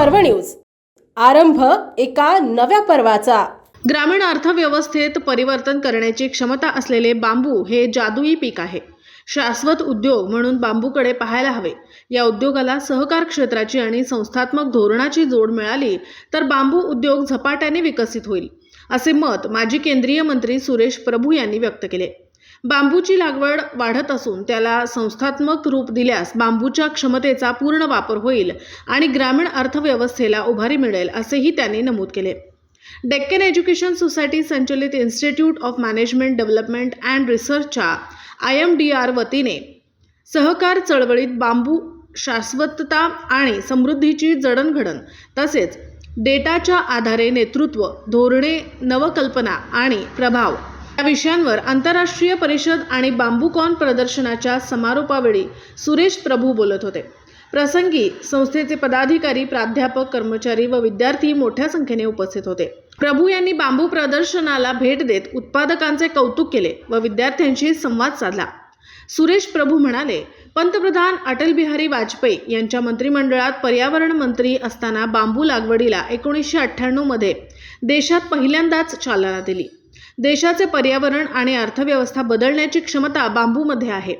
पर्व न्यूज, आरंभ एका नव्या पर्वाचा। ग्रामीण अर्थव्यवस्थेत परिवर्तन करण्याची क्षमता असलेले बांबू हे जादुई पीक आहे। शाश्वत उद्योग म्हणून बांबूकडे पाहायला हवे। या उद्योगाला सहकार क्षेत्राची आणि संस्थात्मक धोरणाची जोड मिळाली तर बांबू उद्योग झपाट्याने विकसित होईल, असे मत माजी केंद्रीय मंत्री सुरेश प्रभू यांनी व्यक्त केले। बांबूची लागवड वाढत असून त्याला संस्थात्मक रूप दिल्यास बांबूच्या क्षमतेचा पूर्ण वापर होईल आणि ग्रामीण अर्थव्यवस्थेला उभारी मिळेल, असेही त्यांनी नमूद केले। डेक्कन एज्युकेशन सोसायटी संचलित institute of management development and रिसर्चच्या IMDR वतीने सहकार चळवळीत बांबू शाश्वतता आणि समृद्धीची जडणघडण तसेच डेटाच्या आधारे नेतृत्व, धोरणे, नवकल्पना आणि प्रभाव या विषयांवर आंतरराष्ट्रीय परिषद आणि बांबूकॉन प्रदर्शनाच्या समारोपावेळी सुरेश प्रभू बोलत होते। प्रसंगी संस्थेचे पदाधिकारी, प्राध्यापक, कर्मचारी व विद्यार्थी मोठ्या संख्येने उपस्थित होते। प्रभू यांनी बांबू प्रदर्शनाला भेट देत उत्पादकांचे कौतुक केले व विद्यार्थ्यांशी संवाद साधला। सुरेश प्रभू म्हणाले, पंतप्रधान अटल बिहारी वाजपेयी यांच्या मंत्रिमंडळात पर्यावरण मंत्री असताना बांबू लागवडीला 1998 मध्ये देशात पहिल्यांदाच चालना दिली। देशाचे पर्यावरण आणि अर्थव्यवस्था बदलण्याची क्षमता बांबूमध्ये आहे।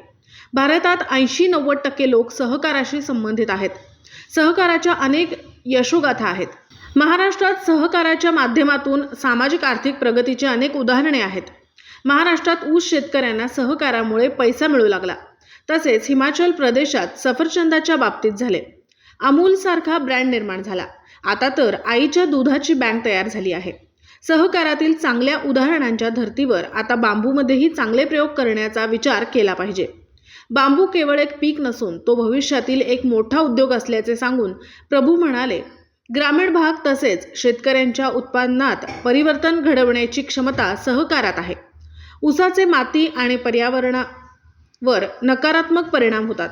भारतात 80-90% लोक सहकाराशी संबंधित आहेत। सहकाराच्या अनेक यशोगाथा आहेत। महाराष्ट्रात सहकाराच्या माध्यमातून सामाजिक आर्थिक प्रगतीची अनेक उदाहरणे आहेत। महाराष्ट्रात ऊस शेतकऱ्यांना सहकारामुळे पैसा मिळू लागला। तसेच हिमाचल प्रदेशात सफरचंदाच्या बाबतीत झाले। अमूल सारखा ब्रँड निर्माण झाला। आता तर आईच्या दुधाची बँक तयार झाली आहे। सहकारातील चांगल्या उदाहरणांच्या धर्तीवर आता बांबूमध्येही चांगले प्रयोग करण्याचा विचार केला पाहिजे। बांबू केवळ एक पीक नसून तो भविष्यातील एक मोठा उद्योग असल्याचे सांगून प्रभू म्हणाले, ग्रामीण भाग तसेच शेतकऱ्यांच्या उत्पन्नात परिवर्तन घडवण्याची क्षमता सहकारात आहे। ऊसाचे माती आणि पर्यावरणावर नकारात्मक परिणाम होतात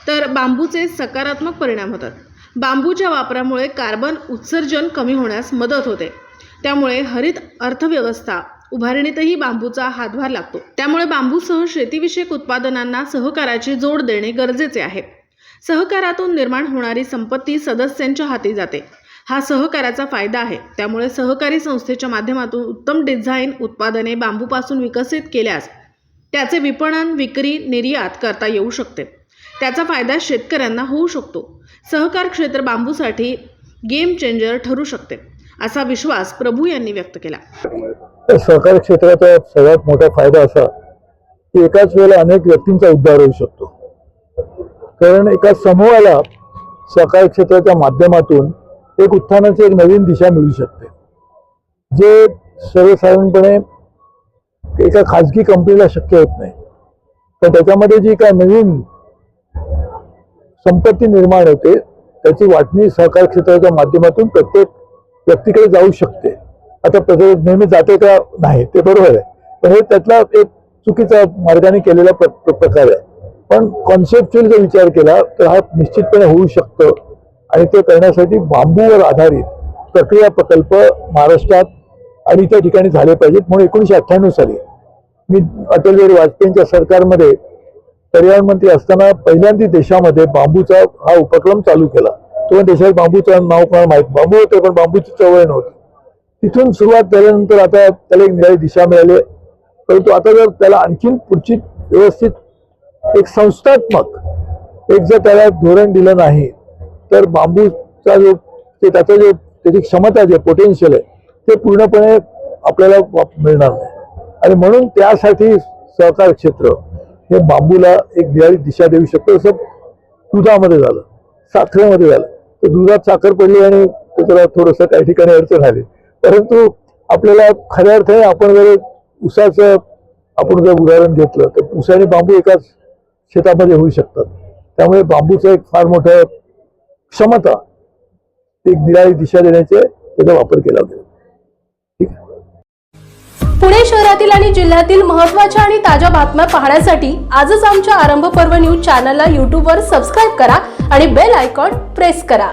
तर बांबूचे सकारात्मक परिणाम होतात। बांबूच्या वापरामुळे कार्बन उत्सर्जन कमी होण्यास मदत होते। त्यामुळे हरित अर्थव्यवस्था उभारणीतही बांबूचा हातभार लागतो। त्यामुळे बांबूसह शेतीविषयक उत्पादनांना सहकाराची जोड देणे गरजेचे आहे। सहकारातून निर्माण होणारी संपत्ती सदस्यांच्या हाती जाते, हा सहकाराचा फायदा आहे। त्यामुळे सहकारी संस्थेच्या माध्यमातून उत्तम डिझाईन उत्पादने बांबूपासून विकसित केल्यास त्याचे विपणन, विक्री, निर्यात करता येऊ शकते। त्याचा फायदा शेतकऱ्यांना होऊ शकतो। सहकार क्षेत्र बांबूसाठी गेम चेंजर ठरू शकते, असा विश्वास प्रभू यांनी व्यक्त केला। सहकारी क्षेत्राचा सर्वात मोठा फायदा असा की एकाच वेळेला अनेक व्यक्तींचा उद्धार होऊ शकतो। कारण एका समूहाला सहकारी क्षेत्राच्या माध्यमातून एक उत्थानाची एक नवीन दिशा मिळू शकते, जे सर्वसाधारणपणे एका खाजगी कंपनीला शक्य होत नाही। तर त्याच्यामध्ये जी काय नवीन संपत्ती निर्माण होते त्याची वाटणी सहकारी क्षेत्राच्या माध्यमातून प्रत्येक व्यक्तीकडे जाऊ शकते। आता नेहमी जाते का नाही ते बरोबर आहे, पण हे त्यातला एक चुकीचा मार्गाने केलेला प्रकार आहे। पण कॉन्सेप्च्युअल जर विचार केला तर हा निश्चितपणे होऊ शकतो आणि ते करण्यासाठी बांबूवर आधारित प्रक्रिया प्रकल्प महाराष्ट्रात आणि इतर ठिकाणी झाले पाहिजेत। म्हणून 1998 साली मी अटल बिहारी वाजपेयींच्या सरकारमध्ये पर्यावरण मंत्री असताना पहिल्यांदा देशामध्ये बांबूचा हा उपक्रम चालू केला। तो देशात बांबूचं नाव कोणाला माहीत, बांबू होते पण बांबूची चवळ नव्हती। तिथून सुरुवात झाल्यानंतर आता त्याला एक निराळी दिशा मिळाली। परंतु आता जर त्याला आणखीन पुढची व्यवस्थित एक संस्थात्मक एक जर त्याला धोरण दिलं नाही तर बांबूचा जो त्याची क्षमता जे पोटेन्शियल आहे ते पूर्णपणे आपल्याला मिळणार नाही। आणि म्हणून त्यासाठी सहकार क्षेत्र हे बांबूला एक निराळी दिशा देऊ शकतो। जसं दुधामध्ये झालं, साखरेमध्ये झालं, तर दुधात साखर पडली आणि त्याला थोडंसं काही ठिकाणी अडचण आली। परंतु आपल्याला खऱ्या अर्थाने आपण जर ऊसाचं आपण जर उदाहरण घेतलं तर ऊस आणि बांबू एकाच शेतामध्ये होऊ शकतात। त्यामुळे बांबूचं एक फार मोठं क्षमता एक निराळी दिशा देण्याचे त्याचा वापर केला जातो। ठीक आहे। पुणे शहरातील आणि जिल्ह्यातील महत्त्वाच्या आणि ताज्या बातम्या पाहण्यासाठी आजच आमच्या आरंभ पर्व न्यूज चॅनलला YouTube वर सबस्क्राईब करा आणि बेल आयकॉन प्रेस करा।